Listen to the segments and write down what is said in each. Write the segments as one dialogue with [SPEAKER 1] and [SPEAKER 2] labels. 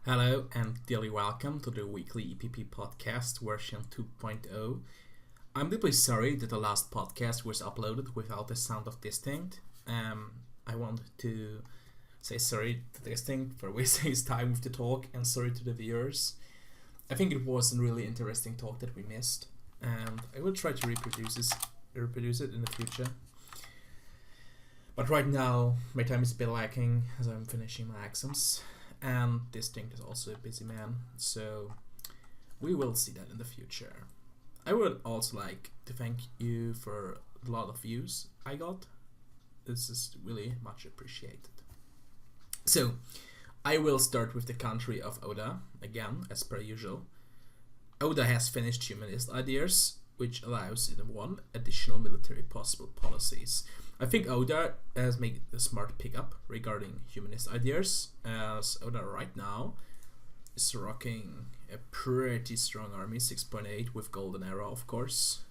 [SPEAKER 1] Hello and dearly welcome to the weekly êPP Podcast version 2.0. I'm deeply sorry that the last podcast was uploaded without the sound of Distinct. I want to say sorry to Distinct for wasting his time with the talk and sorry to the viewers. I think it was a really interesting talk that we missed, and I will try to reproduce it in the future. But right now, my time is a bit lacking as I'm finishing my exams. And Distinct is also a busy man, so we will see that in the future. I would also like to thank you for a lot of views I got. This is really much appreciated. So, I will start with the country of Oda, again, as per usual. Oda has finished humanist ideas, which allows in one additional military possible policies. I think Oda has made a smart pickup regarding humanist ideas, as Oda right now is rocking a pretty strong army, 6.8 with Golden Era, of course.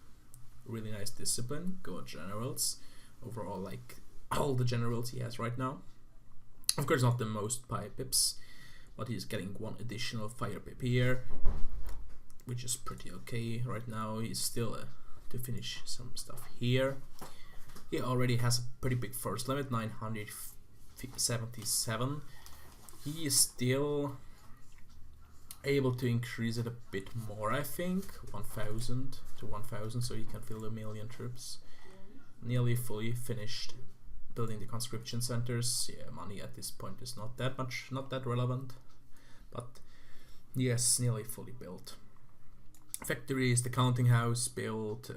[SPEAKER 1] Really nice discipline, good generals. Overall, like all the generals he has right now. Of course, not the most fire pips, but he's getting one additional fire pip here, which is pretty okay right now. He's still to finish some stuff here. He already has a pretty big force limit, 977. He is still able to increase it a bit more, I think, 1,000 to 1,000, so he can fill 1,000,000 troops. Nearly fully finished building the conscription centers. Yeah, money at this point is not that relevant, but yes, nearly fully built. Factories, the counting house built.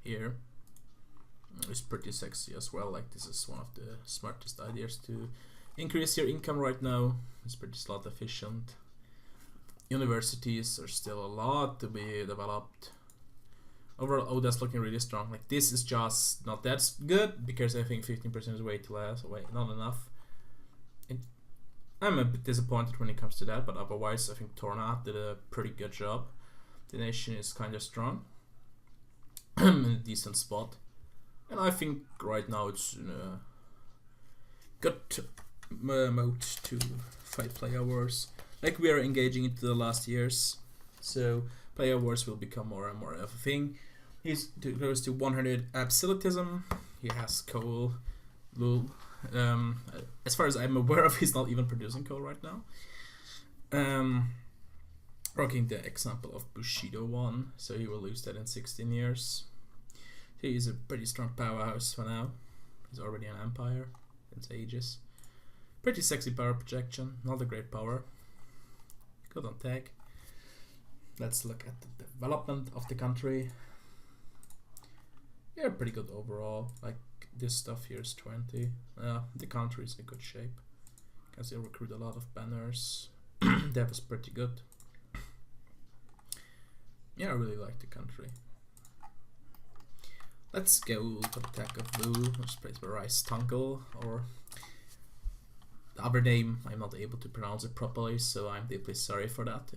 [SPEAKER 1] Here is pretty sexy as well. Like, this is one of the smartest ideas to increase your income right now. It's pretty slot efficient. Universities are still a lot to be developed. Overall, Oda's looking really strong. Like, this is just not that good because I think 15% is way too less. Not enough. I'm a bit disappointed when it comes to that, but otherwise I think Torna did a pretty good job. The nation is kind of strong. In a decent spot, and I think right now it's in a good mode to fight player wars. Like, we are engaging into the last years, so player wars will become more and more of a thing. He's close to 100 absolutism. He has coal. As far as I'm aware of, he's not even producing coal right now. Rocking the example of Bushido 1, so he will lose that in 16 years. He is a pretty strong powerhouse for now. He's already an empire since ages. Pretty sexy power projection, not a great power. Good on tech. Let's look at the development of the country. Yeah, pretty good overall. Like, this stuff here is 20. The country is in good shape. Can still recruit a lot of banners. Dev is pretty good. Yeah, I really like the country. Let's go to the attack of Blue, which is played by Rice Tunkel, or the other name I'm not able to pronounce it properly, so I'm deeply sorry for that.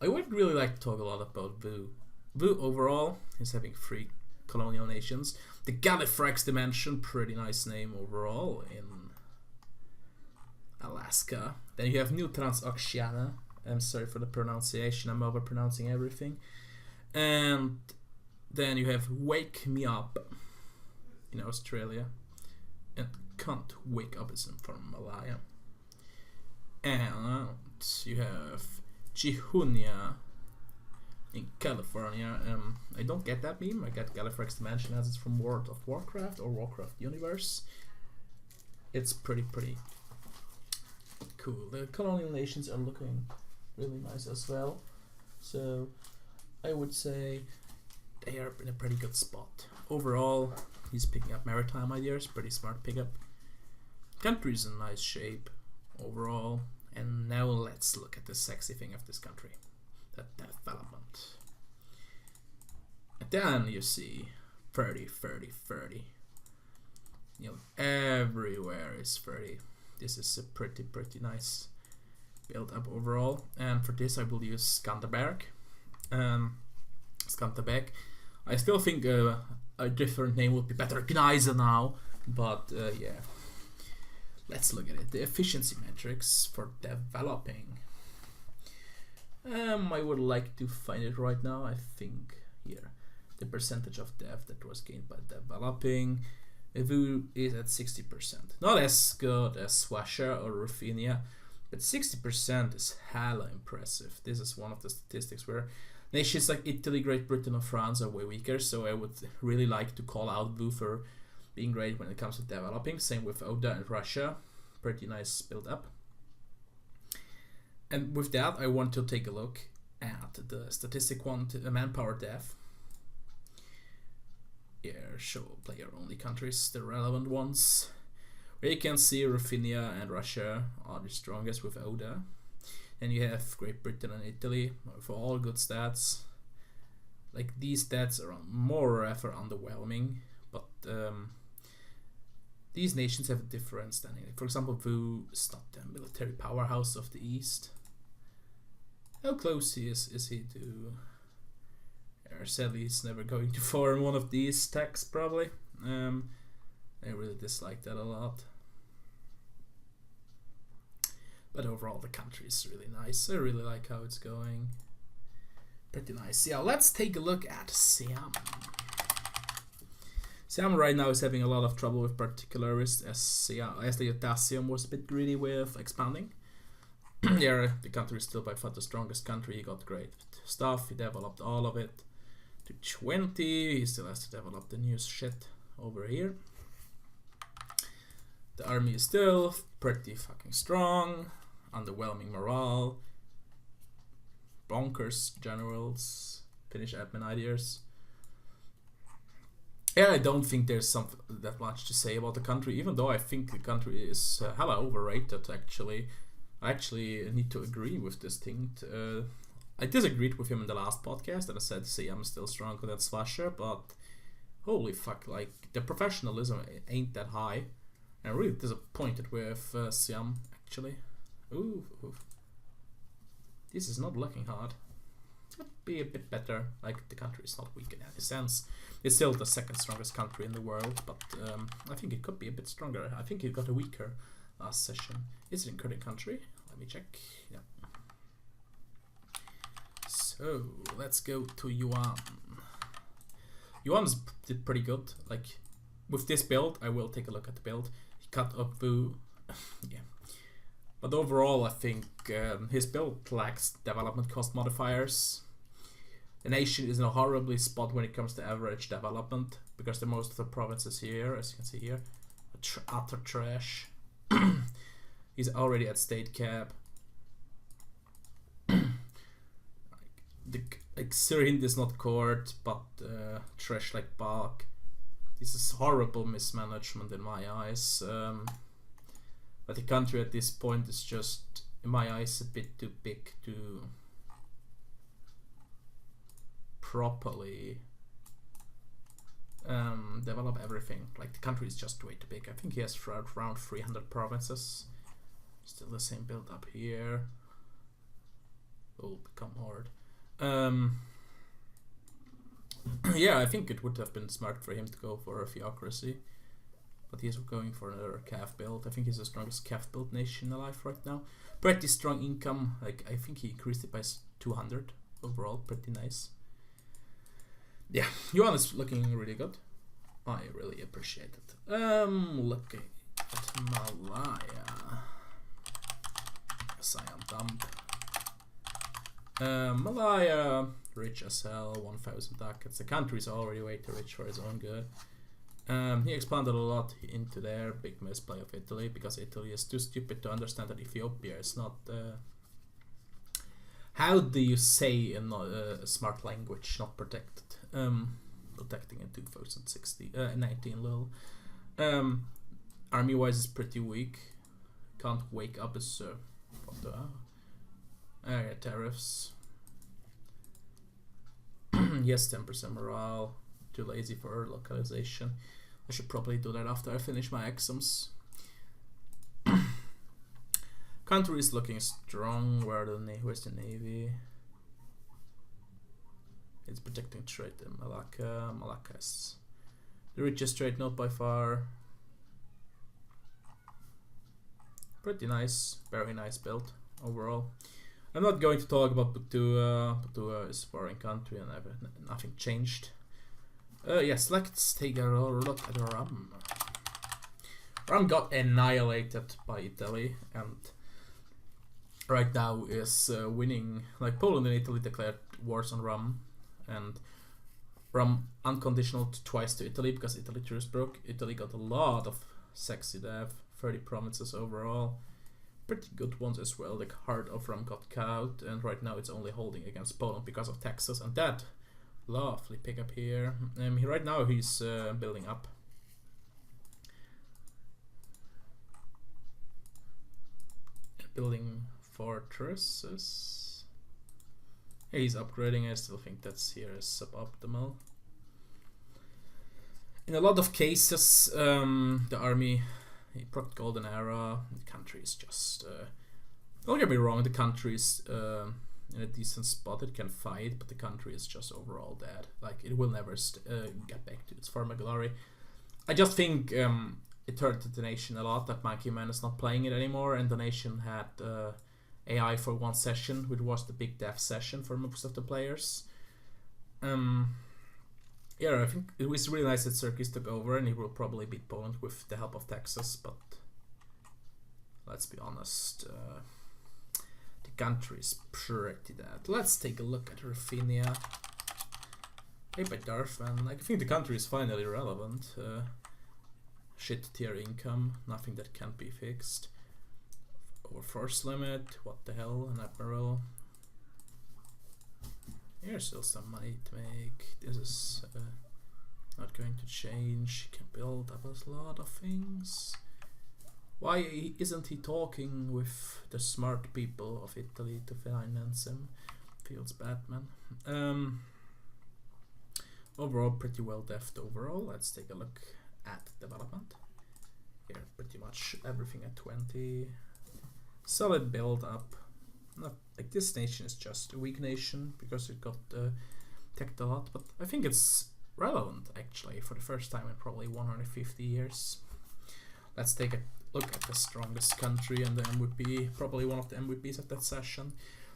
[SPEAKER 1] I would really like to talk a lot about Vu. Vu overall is having 3 colonial nations. The Gallifrex Dimension, pretty nice name overall in Alaska. Then you have New Transoxiana. I'm sorry for the pronunciation, I'm overpronouncing everything. And then you have Wake Me Up in Australia. And Can't Wake Up is from Malaya. And you have Chihunia in California. I don't get that meme. I get Gallifrex Dimension as it's from World of Warcraft or Warcraft Universe. It's pretty cool. The colonial nations are looking really nice as well, so I would say they are in a pretty good spot. Overall, he's picking up maritime ideas, pretty smart pickup. Country's in nice shape overall, and now let's look at the sexy thing of this country, the development. And then you see 30, 30, 30. You know, everywhere is 30. This is a pretty nice build up overall, and for this I will use Skanderberg. Skanderbeg. I still think a different name would be better. Gneisenau. But yeah, let's look at it. The efficiency metrics for developing. I would like to find it right now. I think here, the percentage of dev that was gained by developing. Evu is at 60%. Not as good as Swasher or Rufinia, but 60% is hella impressive. This is one of the statistics where nations like Italy, Great Britain, or France are way weaker, so I would really like to call out Vu for being great when it comes to developing. Same with Oda and Russia. Pretty nice build up. And with that, I want to take a look at the statistic one, manpower dev. Here, show player only countries, the relevant ones. Where you can see Rufinia and Russia are the strongest with Oda. And you have Great Britain and Italy for all good stats. Like these stats are more or less underwhelming, but these nations have a different standing. Like, for example, Vu is not the military powerhouse of the East. How close is he to? Sadly, he's never going to form one of these techs, probably. I really dislike that a lot. But overall, the country is really nice. I really like how it's going. Pretty nice. Yeah, let's take a look at Siam. Siam right now is having a lot of trouble with particularists, as the Dacium was a bit greedy with expanding. Yeah, the country is still by far the strongest country. He got great stuff. He developed all of it to 20. He still has to develop the new shit over here. The army is still pretty fucking strong. Underwhelming morale. Bonkers generals. Finnish admin ideas. Yeah, I don't think there's that much to say about the country, even though I think the country is hella overrated, actually. I actually need to agree with this thing. I disagreed with him in the last podcast, and I said Siam is still stronger than Slasher, but holy fuck, like, the professionalism ain't that high. I'm really disappointed with Siam, actually. Ooh. This is not looking hard. It could be a bit better. Like, the country is not weak in any sense. It's still the second strongest country in the world, but I think it could be a bit stronger. I think it got a weaker last session. Is it in current country? Let me check. Yeah. So let's go to Yuan. Yuan did pretty good. Like with this build, I will take a look at the build. He cut up Vu. Yeah. But overall, I think his build lacks development cost modifiers. The nation is in a horribly spot when it comes to average development because the most of the provinces here, as you can see here, are utter trash. He's already at state cap. Like Syrian is not court, but trash like Bach. This is horrible mismanagement in my eyes. But the country at this point is just, in my eyes, a bit too big to properly develop everything. Like the country is just way too big. I think he has around 300 provinces. Still the same build up here. Will become hard. Yeah, I think it would have been smart for him to go for a theocracy, but he's going for another calf build. I think he's the strongest calf build nation alive right now. Pretty strong income. Like I think he increased it by 200 overall. Pretty nice. Yeah, Yuan is looking really good. I really appreciate it. Looking at Malaya. Siam dump. Malaya, rich as hell, 1,000 ducats. The country is already way too rich for his own good. He expanded a lot into there. Big misplay of Italy, because Italy is too stupid to understand that Ethiopia is not... how do you say in a smart language, not protected? Protecting in 19 lol. Army-wise is pretty weak. Can't wake up as... what the... tariffs. Yes, 10% morale. Too lazy for localization. I should probably do that after I finish my exams. Country is looking strong. Where's the navy? It's protecting trade in Malacca. Malacca is the richest trade node by far. pretty nice, very nice build overall. I'm not going to talk about Putua. Putua is a foreign country and nothing changed. Yes, let's take a look at Rum. Rum got annihilated by Italy and right now is winning. Like Poland and Italy declared wars on Rum, and Rum unconditional twice to Italy because Italy truce broke. Italy got a lot of sexy dev, 30 provinces overall. Pretty good ones as well. Like Heart of Rum got cowed, and right now it's only holding against Poland because of taxes and that lovely pickup here. Right now he's building up. Building fortresses. He's upgrading. I still think that's here is suboptimal. In a lot of cases, the army proc golden era. The country is just. Don't get me wrong. The country is in a decent spot. It can fight, but the country is just overall dead. Like it will never get back to its former glory. I just think it hurt the nation a lot that Monkey Man is not playing it anymore, and the nation had AI for one session, which was the big death session for most of the players. Yeah, I think it was really nice that Xerxes took over, and he will probably beat Poland with the help of Texas, but let's be honest, the country is pretty dead. Let's take a look at Ruthenia. Hey, by Darfman, I think the country is finally relevant. Shit tier income, nothing that can't be fixed. Over force limit, what the hell, an admiral. Here's still some money to make. This is not going to change. He can build up a lot of things. Why isn't he talking with the smart people of Italy to finance him? Feels bad, man. Overall, pretty well dev'd overall. Let's take a look at development. Here, pretty much everything at 20. Solid build up. Not like this nation is just a weak nation because it got teched a lot, but I think it's relevant actually for the first time in probably 150 years. Let's take a look at the strongest country and the MVP, probably one of the MVPs at that session.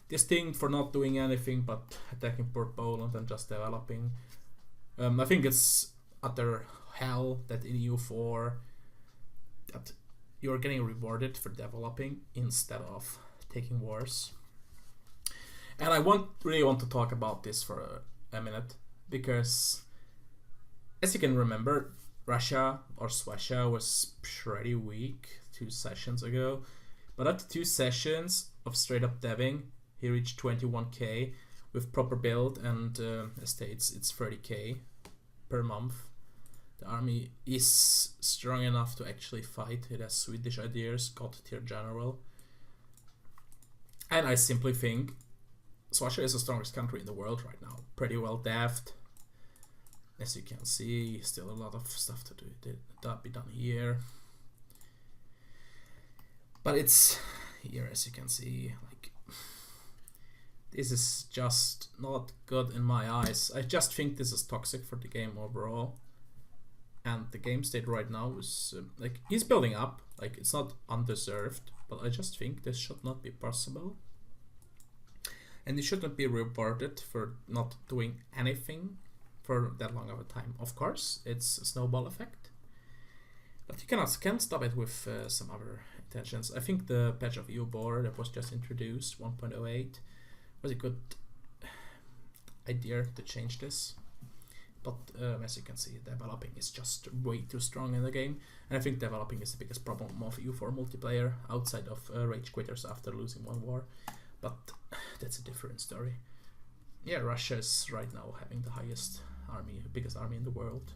[SPEAKER 1] Distinct for not doing anything but attacking poor Poland and just developing. I think it's utter hell that in EU4 that you're getting rewarded for developing instead of taking wars. And I really want to talk about this for a minute, because as you can remember, Russia or Swasha was pretty weak 2 sessions ago, but after 2 sessions of straight up deving, he reached 21k with proper build and estates. It's 30k per month. The army is strong enough to actually fight. It has Swedish ideas, God tier general. And I simply think Swasha is the strongest country in the world right now. Pretty well dev'd. As you can see, still a lot of stuff to do that be done here. But it's here, as you can see, like this is just not good in my eyes. I just think this is toxic for the game overall. And the game state right now is like he's building up. Like it's not undeserved, but I just think this should not be possible. And he shouldn't be rewarded for not doing anything for that long of a time. Of course, it's a snowball effect, but you can't stop it with some other intentions. I think the patch of EU4 that was just introduced, 1.08, was a good idea to change this. But as you can see, developing is just way too strong in the game, and I think developing is the biggest problem of EU4 multiplayer outside of rage quitters after losing one war. But that's a different story. Yeah, Russia is right now having the highest army, biggest army in the world.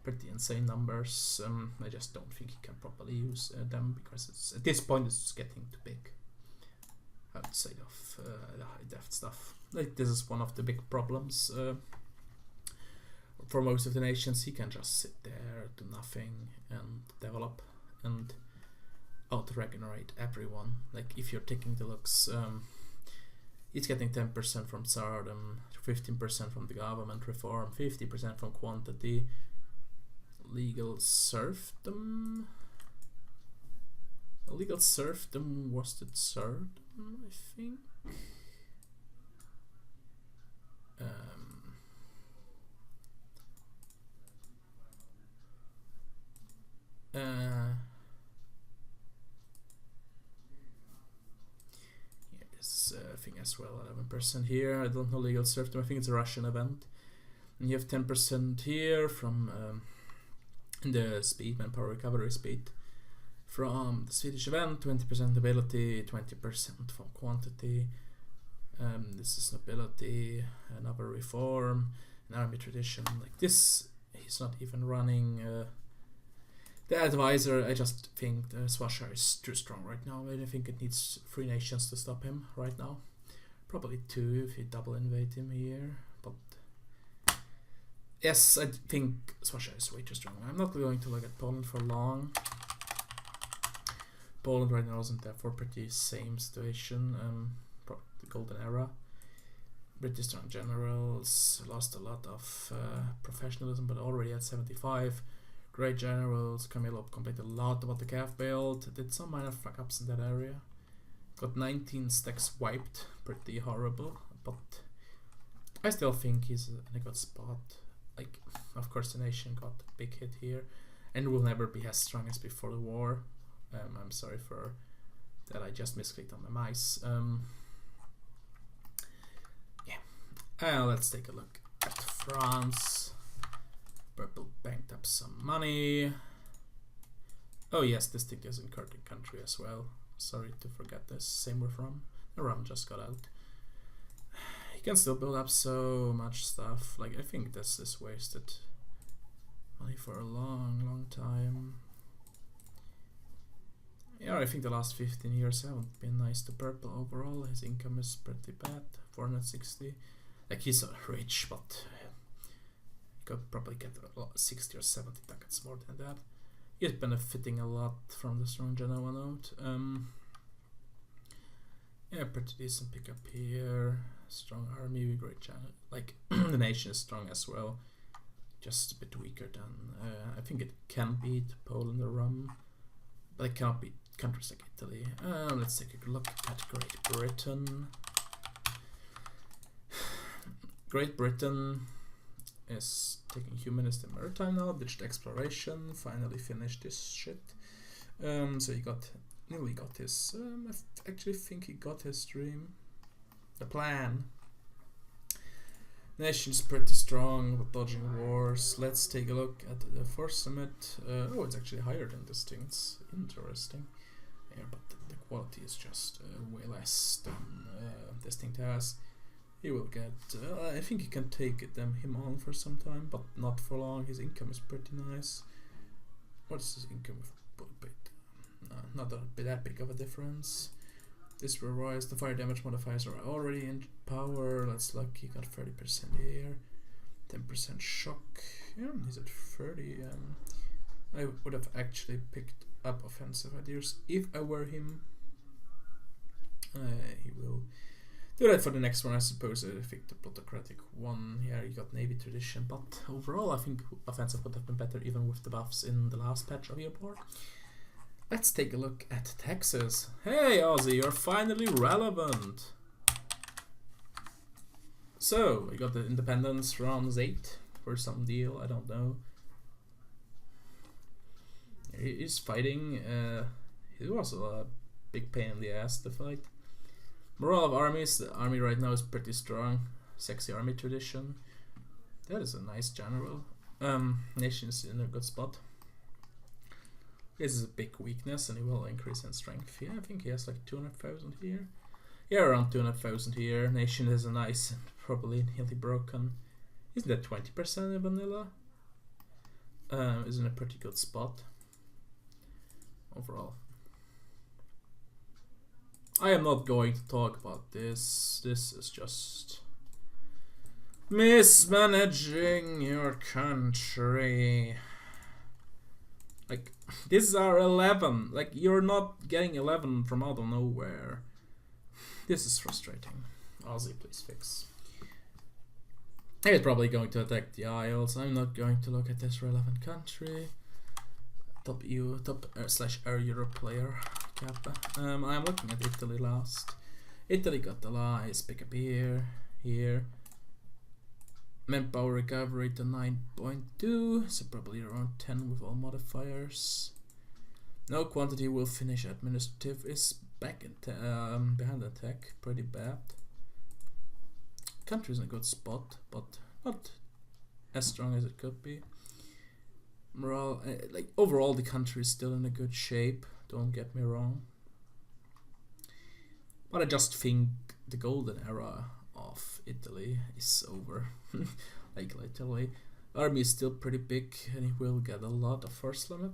[SPEAKER 1] Pretty insane numbers. I just don't think he can properly use them because it's at this point it's getting too big. Outside of the high def stuff, like this is one of the big problems for most of the nations. He can just sit there, do nothing, and develop and out-regenerate everyone. Like if you're taking the looks, he's getting 10% from Tsardom, 15% from the government reform, 50% from quantity, legal serfdom, Illegal serfdom was the third, I think. This thing as well, 11% here. I don't know legal serfdom. I think it's a Russian event. And you have 10% here from the speed, manpower recovery speed. From the Swedish event, 20% ability, 20% from quantity. This is nobility, another reform, an army tradition. Like this, he's not even running the advisor. I just think the Swasha is too strong right now. I think it needs 3 nations to stop him right now. Probably 2 if you double invade him here. But yes, I think Swasha is way too strong. I'm not going to look at Poland for long. Poland right now isn't therefore pretty same situation. The golden era. British strong generals lost a lot of professionalism, but already at 75. Great generals. Kamilov complained a lot about the calf build. Did some minor fuck ups in that area. Got 19 stacks wiped. Pretty horrible, but I still think he's in a good spot. Like, of course, the nation got a big hit here, and will never be as strong as before the war. I'm sorry for that. I just misclicked on my mice. Let's take a look at France. Purple banked up some money. Oh yes, this thing is in Kurdic country as well. Sorry to forget this. Same with Rum. The Rum just got out. He can still build up so much stuff. Like, I think this is wasted money for a long time. Yeah, I think the last 15 years haven't been nice to Purple overall. His income is pretty bad, 460. Like, he's rich, but he could probably get 60 or 70 ducats more than that. He's benefiting a lot from the strong Genoa note. Yeah, pretty decent pickup here. Strong army, great channel. Like, the nation is strong as well. Just a bit weaker than... I think it can beat Poland or Rum, but it cannot beat countries like Italy. Let's take a look at Great Britain. Great Britain is taking humanist and maritime now, ditched exploration, finally finished this shit. So he nearly got his, I actually think he got his dream. The plan. Nation's pretty strong with dodging wars. Let's take a look at the Force Summit. Oh, it's actually higher than this thing. It's interesting. Yeah, but the quality is just way less than this thing has. He will get, I think he can take him on for some time, but not for long. His income is pretty nice. What's his income? Not that big of a difference. This will rise. The fire damage modifiers are already in power. Let's look. He got 30% here, 10% shock. Yeah, he's at 30. I would have actually picked up offensive ideas if I were him. He will do that for the next one, I suppose. I think the plutocratic one. Yeah, you got navy tradition, but overall, I think offensive would have been better even with the buffs in the last patch of your board. Let's take a look at Texas. Hey Aussie, you're finally relevant. So, we got the independence rounds 8 for some deal, I don't know. He is fighting, he was a big pain in the ass to fight. Morale of armies, the army right now is pretty strong. Sexy army tradition. That is a nice general. Nation is in a good spot. This is a big weakness and he will increase in strength. Yeah, I think he has like 200,000 here. Yeah, around 200,000 here. Nation is a nice and probably nearly broken. Isn't that 20% in vanilla? Is in a pretty good spot overall. I am not going to talk about this. This is just mismanaging your country. Like, this is our 11. Like, you're not getting 11 from out of nowhere. This is frustrating. Aussie, please fix. He's probably going to attack the Isles. I'm not going to look at this relevant country. Top EU, top /Air Europe player. Kappa. I'm looking at Italy last. Italy got the lies. Pick up here. Manpower recovery to 9.2, so probably around 10 with all modifiers. No quantity will finish. Administrative is back in behind attack, pretty bad. Country's in a good spot, but not as strong as it could be. Morale, like overall, the country is still in a good shape. Don't get me wrong. But I just think the golden era of Italy is over. like literally, army is still pretty big, and it will get a lot of first limit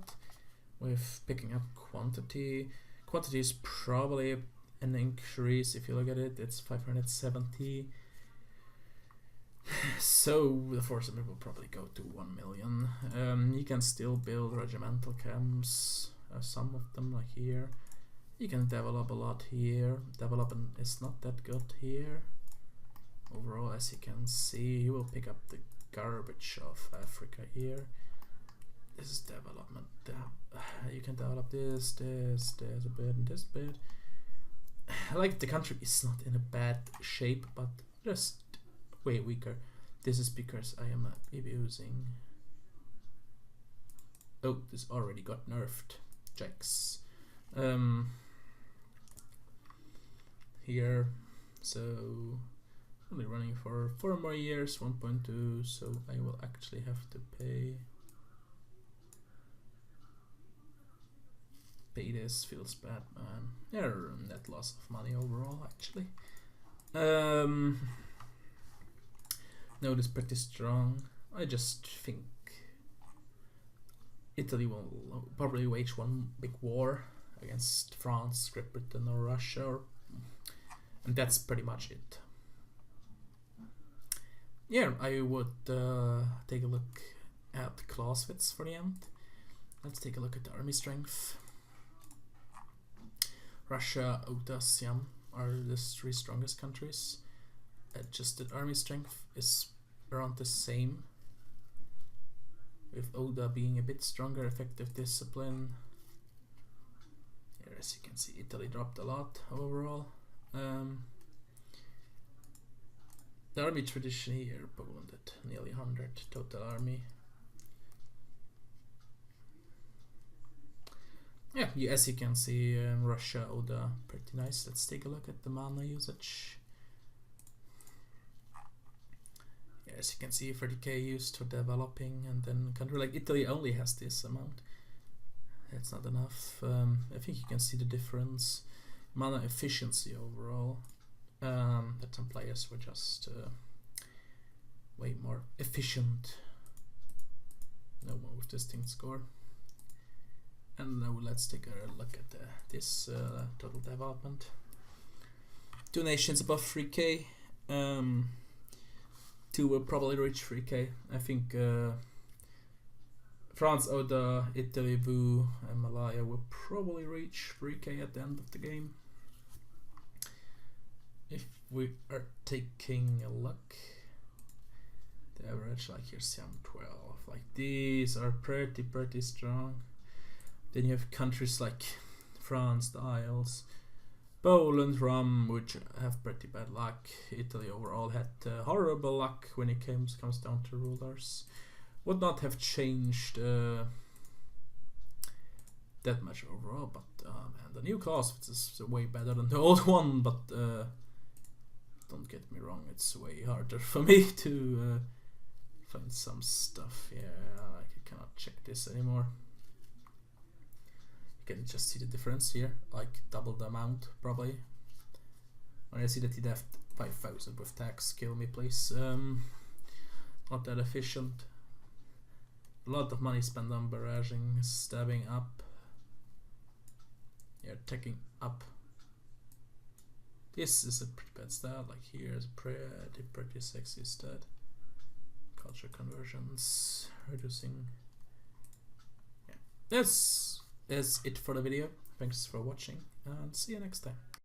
[SPEAKER 1] with picking up quantity. Quantity is probably an increase. If you look at it, it's 570. So the force limit will probably go to 1 million. You can still build regimental camps, some of them like here. You can develop a lot here. Development is not that good here. Overall, as you can see, you will pick up the garbage of Africa here. This is development. You can develop this a bit, and this bit. Like, the country is not in a bad shape, but just way weaker. This is because I am abusing. Oh, this already got nerfed. Checks. Here, so only running for 4 more years, 1.2, so I will actually have to pay this. Feels bad, man. Yeah, net loss of money overall, actually. No, this is pretty strong. I just think Italy will probably wage one big war against France, Great Britain, or Russia, and that's pretty much it. Yeah, I would take a look at Clausewitz for the end. Let's take a look at the army strength. Russia, Oda, Siam are the 3 strongest countries. Adjusted army strength is around the same, with Oda being a bit stronger. Effective discipline. Here, as you can see, Italy dropped a lot overall. The army tradition here, Poland at nearly 100 total army. Yeah, as you can see, Russia, Oda, pretty nice. Let's take a look at the mana usage. Yeah, as you can see, 30k used for developing, and then a country like Italy only has this amount. That's not enough. I think you can see the difference. Mana efficiency overall. That some players were just way more efficient. No more with distinct score. And now let's take a look at this total development. 2 nations above 3k. 2 will probably reach 3k. I think France, Oda, Italy, Vu, and Malaya will probably reach 3k at the end of the game. If we are taking a look, the average, like here's Siam 12, like these are pretty strong. Then you have countries like France, the Isles, Poland, Rum, which have pretty bad luck. Italy overall had horrible luck when it comes down to rulers. Would not have changed that much overall, but man, the new Clausewitz is way better than the old one, but don't get me wrong, it's way harder for me to find some stuff. Yeah, like I cannot check this anymore. You can just see the difference here, like double the amount probably. When I see that he'd have 5,000 with tax, kill me please. Not that efficient. A lot of money spent on barraging, stabbing up. Yeah, taking up. This is a pretty bad stat, like here's pretty sexy stat. Culture conversions, reducing. Yeah, that's it for the video. Thanks for watching, and see you next time.